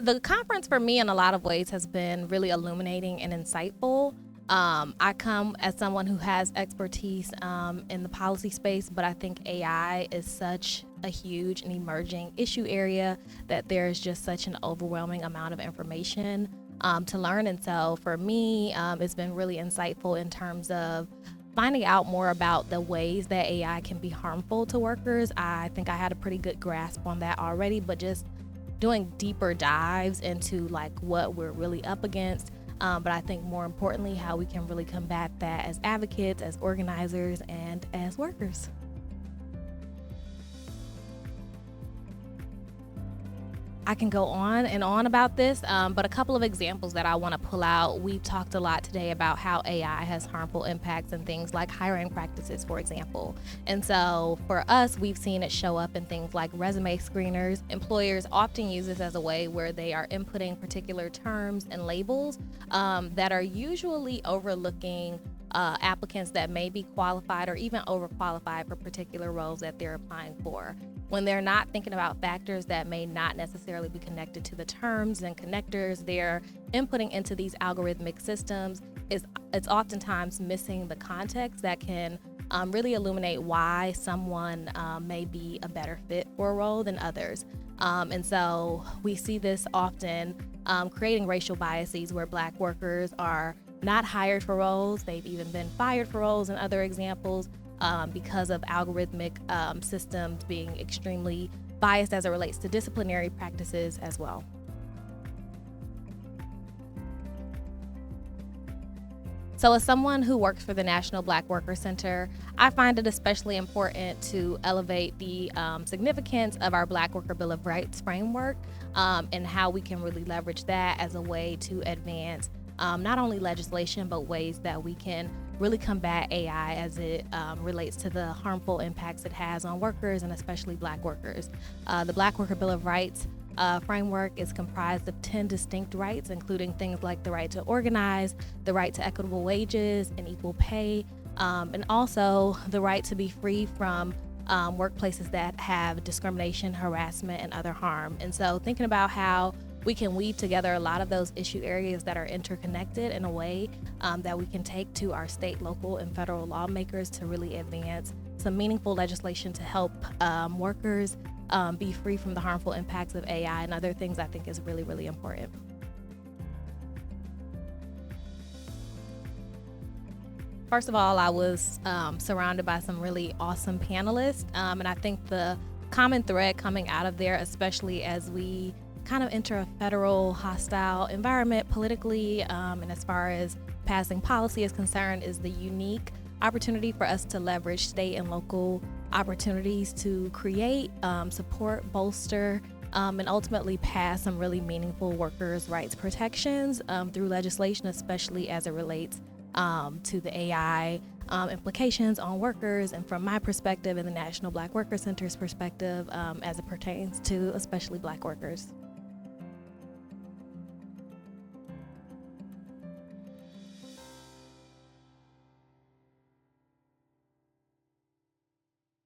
The conference for me in a lot of ways has been really illuminating and insightful. I come as someone who has expertise in the policy space, but I think AI is such a huge and emerging issue area that there's just such an overwhelming amount of information to learn. And so for me, it's been really insightful in terms of finding out more about the ways that AI can be harmful to workers. I think I had a pretty good grasp on that already, but just doing deeper dives into like what we're really up against. But I think more importantly, how we can really combat that as advocates, as organizers, and as workers. I can go on and on about this, but a couple of examples that I want to pull out. We've talked a lot today about how AI has harmful impacts in things like hiring practices, for example. And so for us, we've seen it show up in things like resume screeners. Employers often use this as a way where they are inputting particular terms and labels that are usually overlooking applicants that may be qualified or even overqualified for particular roles that they're applying for. When they're not thinking about factors that may not necessarily be connected to the terms and connectors they're inputting into these algorithmic systems, it's oftentimes missing the context that can really illuminate why someone may be a better fit for a role than others. And so we see this often creating racial biases where Black workers are not hired for roles. They've even been fired for roles in other examples because of algorithmic systems being extremely biased as it relates to disciplinary practices as well. So as someone who works for the National Black Worker Center, I find it especially important to elevate the significance of our Black Worker Bill of Rights framework and how we can really leverage that as a way to advance not only legislation, but ways that we can really combat AI as it relates to the harmful impacts it has on workers and especially Black workers. The Black Worker Bill of Rights framework is comprised of 10 distinct rights, including things like the right to organize, the right to equitable wages and equal pay, and also the right to be free from workplaces that have discrimination, harassment, and other harm. And so thinking about how we can weave together a lot of those issue areas that are interconnected in a way that we can take to our state, local, and federal lawmakers to really advance some meaningful legislation to help workers be free from the harmful impacts of AI and other things, I think is really, really important. First of all, I was surrounded by some really awesome panelists, and I think the common thread coming out of there, especially as we kind of enter a federal hostile environment politically and as far as passing policy is concerned, is the unique opportunity for us to leverage state and local opportunities to create, support, bolster, and ultimately pass some really meaningful workers' rights protections through legislation, especially as it relates to the AI implications on workers, and from my perspective and the National Black Worker Center's perspective as it pertains to especially Black workers.